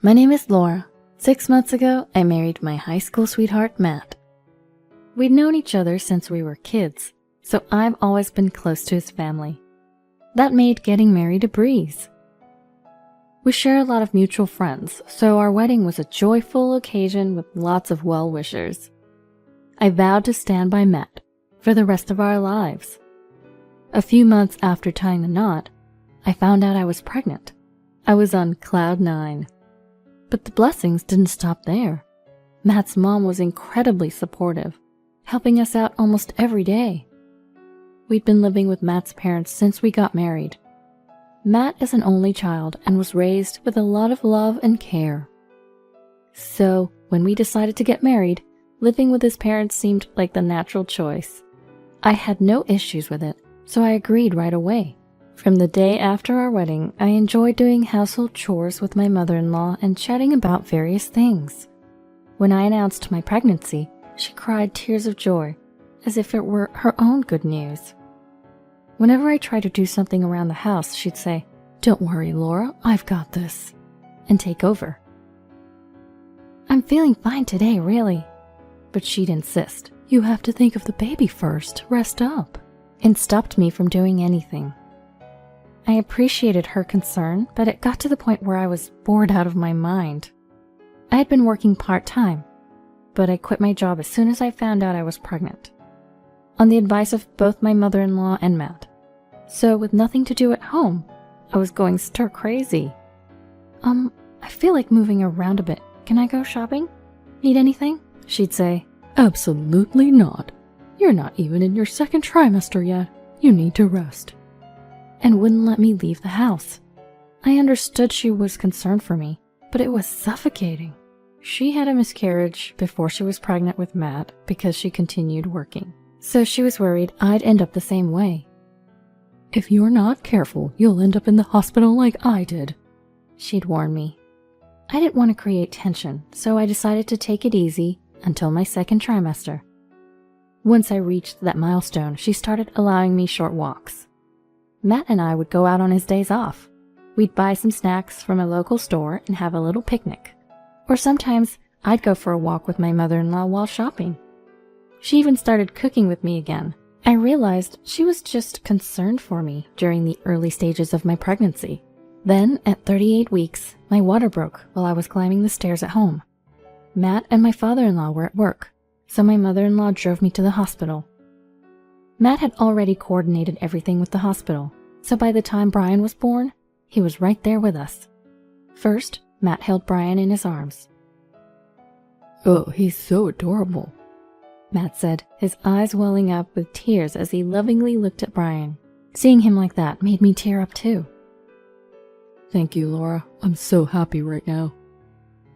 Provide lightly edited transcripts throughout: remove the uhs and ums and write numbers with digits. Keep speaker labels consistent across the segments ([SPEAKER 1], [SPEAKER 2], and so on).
[SPEAKER 1] My name is Laura. 6 months ago, I married my high school sweetheart, Matt. We'd known each other since we were kids, so I've always been close to his family. That made getting married a breeze. We share a lot of mutual friends, so our wedding was a joyful occasion with lots of well-wishers. I vowed to stand by Matt for the rest of our lives. A few months after tying the knot, I found out I was pregnant. I was on cloud 9. But the blessings didn't stop there. Matt's mom was incredibly supportive, helping us out almost every day. We'd been living with Matt's parents since we got married. Matt is an only child and was raised with a lot of love and care. So, when we decided to get married, living with his parents seemed like the natural choice. I had no issues with it, so I agreed right away. From the day after our wedding, I enjoyed doing household chores with my mother-in-law and chatting about various things. When I announced my pregnancy, she cried tears of joy, as if it were her own good news. Whenever I tried to do something around the house, she'd say, "Don't worry, Laura, I've got this," and take over. "I'm feeling fine today, really." But she'd insist, "You have to think of the baby first, rest up," and stopped me from doing anything. I appreciated her concern, but it got to the point where I was bored out of my mind. I had been working part-time, but I quit my job as soon as I found out I was pregnant, on the advice of both my mother-in-law and Matt. So with nothing to do at home, I was going stir-crazy. I feel like moving around a bit. Can I go shopping? Need anything?" She'd say, "Absolutely not. You're not even in your second trimester yet. You need to rest," and wouldn't let me leave the house. I understood she was concerned for me, but it was suffocating. She had a miscarriage before she was pregnant with Matt because she continued working, so she was worried I'd end up the same way. "If you're not careful, you'll end up in the hospital like I did," she'd warn me. I didn't want to create tension, so I decided to take it easy until my second trimester. Once I reached that milestone, she started allowing me short walks. Matt and I would go out on his days off. We'd buy some snacks from a local store and have a little picnic. Or sometimes I'd go for a walk with my mother-in-law while shopping. She even started cooking with me again. I realized she was just concerned for me during the early stages of my pregnancy. Then, at 38 weeks, my water broke while I was climbing the stairs at home. Matt and my father-in-law were at work, so my mother-in-law drove me to the hospital. Matt had already coordinated everything with the hospital, so by the time Brian was born, he was right there with us. First, Matt held Brian in his arms. "Oh, he's so adorable," Matt said, his eyes welling up with tears as he lovingly looked at Brian. Seeing him like that made me tear up too. "Thank you, Laura. I'm so happy right now,"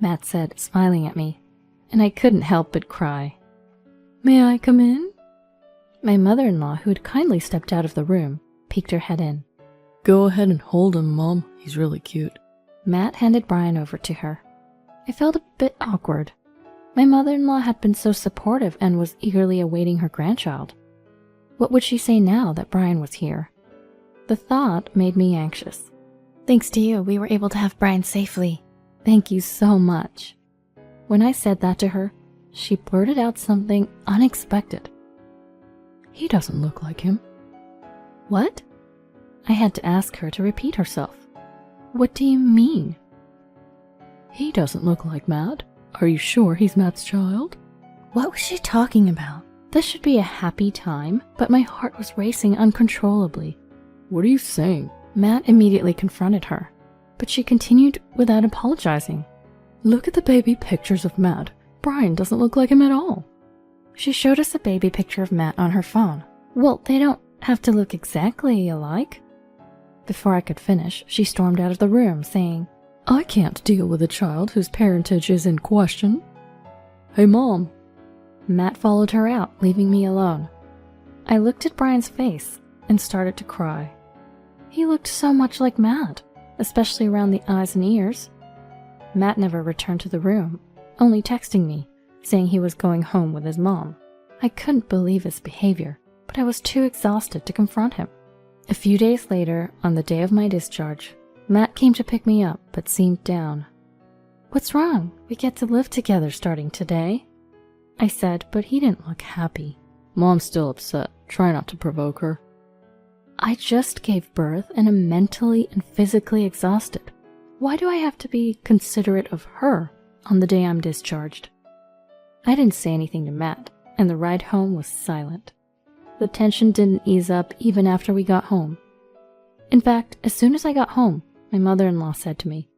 [SPEAKER 1] Matt said, smiling at me, and I couldn't help but cry. "May I come in?" My mother-in-law, who had kindly stepped out of the room, peeked her head in. "Go ahead and hold him, Mom. He's really cute." Matt handed Brian over to her. I felt a bit awkward. My mother-in-law had been so supportive and was eagerly awaiting her grandchild. What would she say now that Brian was here? The thought made me anxious. "Thanks to you, we were able to have Brian safely. Thank you so much." When I said that to her, she blurted out something unexpected. "He doesn't look like him." "What?" I had to ask her to repeat herself. "What do you mean?" "He doesn't look like Matt. Are you sure he's Matt's child?" What was she talking about? This should be a happy time, but my heart was racing uncontrollably. "What are you saying?" Matt immediately confronted her, but she continued without apologizing. "Look at the baby pictures of Matt. Brian doesn't look like him at all." She showed us a baby picture of Matt on her phone. "Well, they don't have to look exactly alike." Before I could finish, she stormed out of the room, saying, "I can't deal with a child whose parentage is in question." "Hey, Mom." Matt followed her out, leaving me alone. I looked at Brian's face and started to cry. He looked so much like Matt, especially around the eyes and ears. Matt never returned to the room, only texting me, saying he was going home with his mom. I couldn't believe his behavior, but I was too exhausted to confront him. A few days later, on the day of my discharge, Matt came to pick me up but seemed down. "What's wrong? We get to live together starting today," I said, but he didn't look happy. "Mom's still upset. Try not to provoke her." I just gave birth and am mentally and physically exhausted. Why do I have to be considerate of her on the day I'm discharged? I didn't say anything to Matt, and the ride home was silent. The tension didn't ease up even after we got home. In fact, as soon as I got home, my mother-in-law said to me,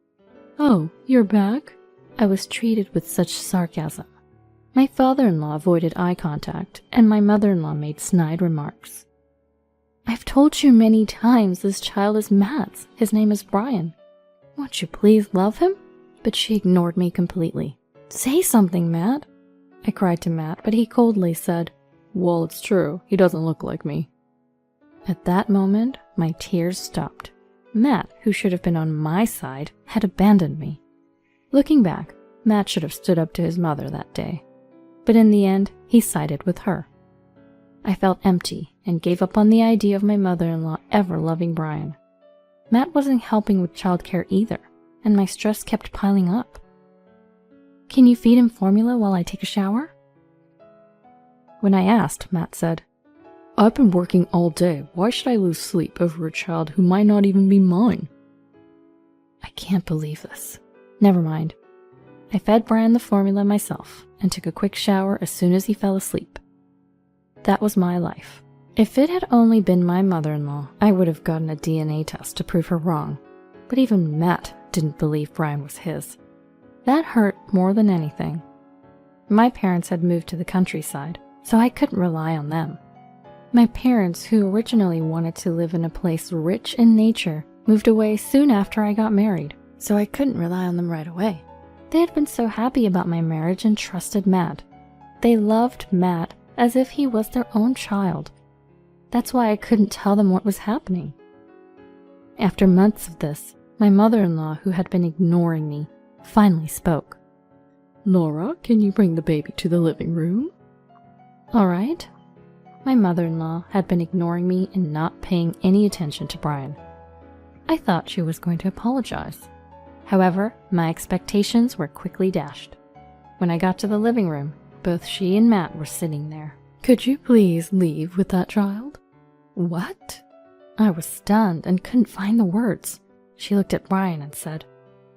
[SPEAKER 1] "Oh, you're back?" I was treated with such sarcasm. My father-in-law avoided eye contact, and my mother-in-law made snide remarks. "I've told you many times this child is Matt's. His name is Brian. Won't you please love him?" But she ignored me completely. "Say something, Matt," I cried to Matt, but he coldly said, "Well, it's true. He doesn't look like me." At that moment, my tears stopped. Matt, who should have been on my side, had abandoned me. Looking back, Matt should have stood up to his mother that day. But in the end, he sided with her. I felt empty and gave up on the idea of my mother-in-law ever loving Brian. Matt wasn't helping with childcare either, and my stress kept piling up. "Can you feed him formula while I take a shower?" When I asked, Matt said, "I've been working all day. Why should I lose sleep over a child who might not even be mine?" I can't believe this. Never mind. I fed Brian the formula myself and took a quick shower as soon as he fell asleep. That was my life. If it had only been my mother-in-law, I would have gotten a DNA test to prove her wrong. But even Matt didn't believe Brian was his. That hurt more than anything. My parents had moved to the countryside, so I couldn't rely on them. My parents, who originally wanted to live in a place rich in nature, moved away soon after I got married, so I couldn't rely on them right away. They had been so happy about my marriage and trusted Matt. They loved Matt as if he was their own child. That's why I couldn't tell them what was happening. After months of this, my mother-in-law, who had been ignoring me, finally spoke. "Laura, can you bring the baby to the living room?" "All right." My mother-in-law had been ignoring me and not paying any attention to Brian. I thought she was going to apologize. However, my expectations were quickly dashed. When I got to the living room, both she and Matt were sitting there. "Could you please leave with that child?" "What?" I was stunned and couldn't find the words. She looked at Brian and said,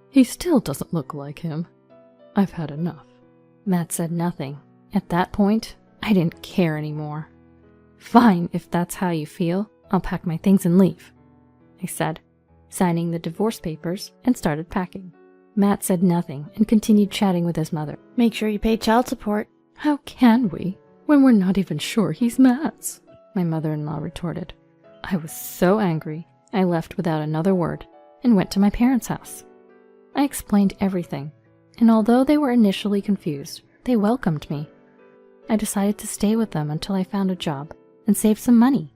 [SPEAKER 1] "He still doesn't look like him. I've had enough." Matt said nothing. At that point, I didn't care anymore. "Fine, if that's how you feel, I'll pack my things and leave," I said, signing the divorce papers and started packing. Matt said nothing and continued chatting with his mother. "Make sure you pay child support." "How can we, when we're not even sure he's Matt's?" my mother-in-law retorted. I was so angry, I left without another word and went to my parents' house. I explained everything, and although they were initially confused, they welcomed me. I decided to stay with them until I found a job and save some money.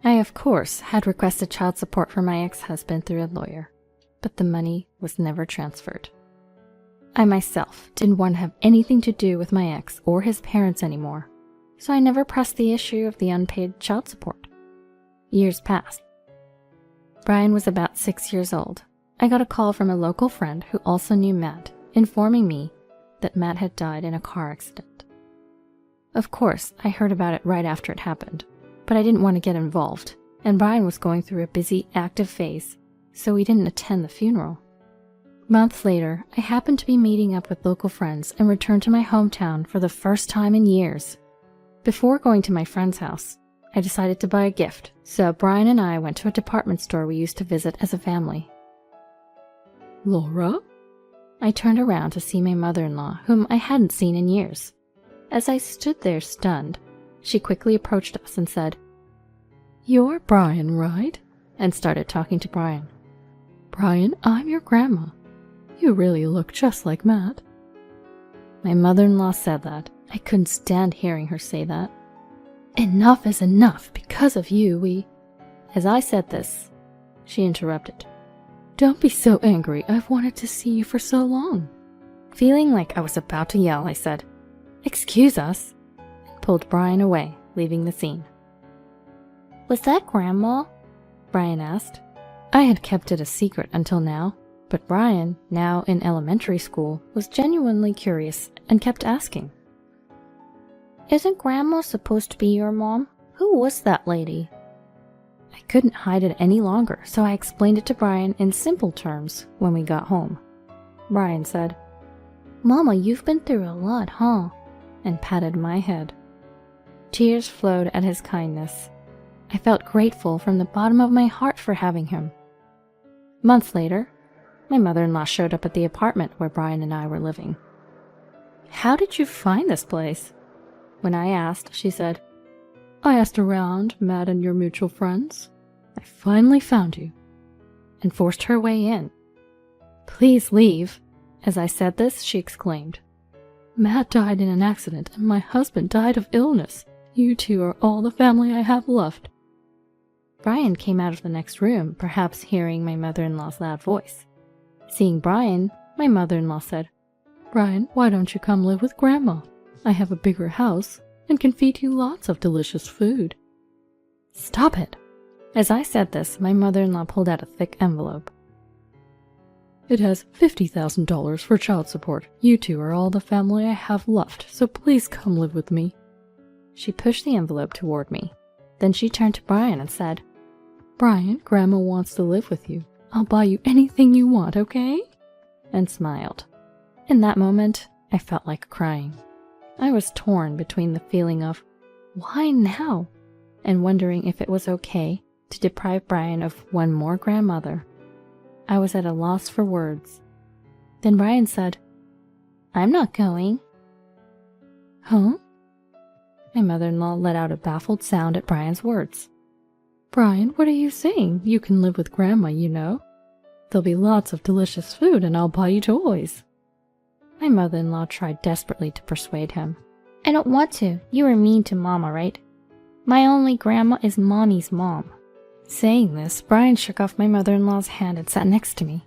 [SPEAKER 1] I, of course, had requested child support for my ex-husband through a lawyer, but the money was never transferred. I myself didn't want to have anything to do with my ex or his parents anymore, so I never pressed the issue of the unpaid child support. Years passed. Brian was about 6 years old. I got a call from a local friend who also knew Matt, informing me that Matt had died in a car accident. Of course, I heard about it right after it happened, but I didn't want to get involved, and Brian was going through a busy, active phase, so we didn't attend the funeral. Months later, I happened to be meeting up with local friends and returned to my hometown for the first time in years. Before going to my friend's house, I decided to buy a gift, so Brian and I went to a department store we used to visit as a family. "Laura?" I turned around to see my mother-in-law, whom I hadn't seen in years. As I stood there stunned, she quickly approached us and said, "You're Brian, right?" and started talking to Brian. "Brian, I'm your grandma. You really look just like Matt." My mother-in-law said that. I couldn't stand hearing her say that. "Enough is enough. Because of you, we—" As I said this, she interrupted. "Don't be so angry. I've wanted to see you for so long." Feeling like I was about to yell, I said, "Excuse us," and pulled Brian away, leaving the scene. "Was that Grandma?" Brian asked. I had kept it a secret until now, But Brian, now in elementary school, was genuinely curious and kept asking, "Isn't Grandma supposed to be your mom? Who was that lady?" I couldn't hide it any longer, so I explained it to Brian in simple terms when we got home. Brian said, "Mama, you've been through a lot, huh?" and patted my head. Tears flowed at his kindness. I felt grateful from the bottom of my heart for having him. Months later, my mother-in-law showed up at the apartment where Brian and I were living. "How did you find this place?" When I asked, she said, "I asked around, Matt and your mutual friends. I finally found you," and forced her way in. "Please leave." As I said this, she exclaimed, "Matt died in an accident and my husband died of illness. You two are all the family I have left." Brian came out of the next room, perhaps hearing my mother-in-law's loud voice. Seeing Brian, my mother-in-law said, "Brian, why don't you come live with Grandma? I have a bigger house and can feed you lots of delicious food." "Stop it!" As I said this, my mother-in-law pulled out a thick envelope. "It has $50,000 for child support. You two are all the family I have left, so please come live with me." She pushed the envelope toward me. Then she turned to Brian and said, "Brian, Grandma wants to live with you. I'll buy you anything you want, okay?" And smiled. In that moment, I felt like crying. I was torn between the feeling of, why now? And wondering if it was okay to deprive Brian of one more grandmother. I was at a loss for words. Then Brian said, "I'm not going." "Huh?" My mother-in-law let out a baffled sound at Brian's words. "Brian, what are you saying? You can live with Grandma, you know. There'll be lots of delicious food and I'll buy you toys." My mother-in-law tried desperately to persuade him. "I don't want to. You were mean to Mama, right? My only grandma is Mommy's mom." Saying this, Brian shook off my mother-in-law's hand and sat next to me.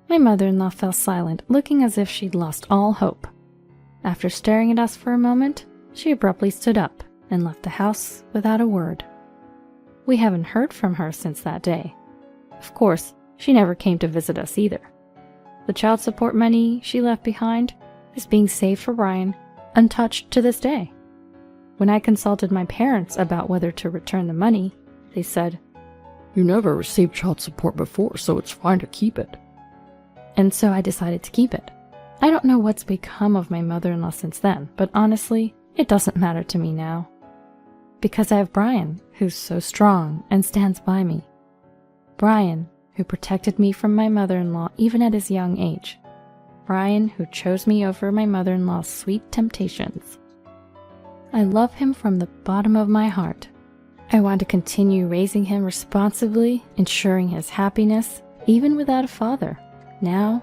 [SPEAKER 1] My mother-in-law fell silent, looking as if she'd lost all hope. After staring at us for a moment, she abruptly stood up and left the house without a word. We haven't heard from her since that day. Of course, she never came to visit us either. The child support money she left behind is being saved for Brian, untouched to this day. When I consulted my parents about whether to return the money, they said, "You never received child support before, so it's fine to keep it." And so I decided to keep it. I don't know what's become of my mother-in-law since then, but honestly, it doesn't matter to me now. Because I have Brian, who's so strong and stands by me. Brian, who protected me from my mother-in-law even at his young age. Brian, who chose me over my mother-in-law's sweet temptations. I love him from the bottom of my heart. I want to continue raising him responsibly, ensuring his happiness, even without a father, now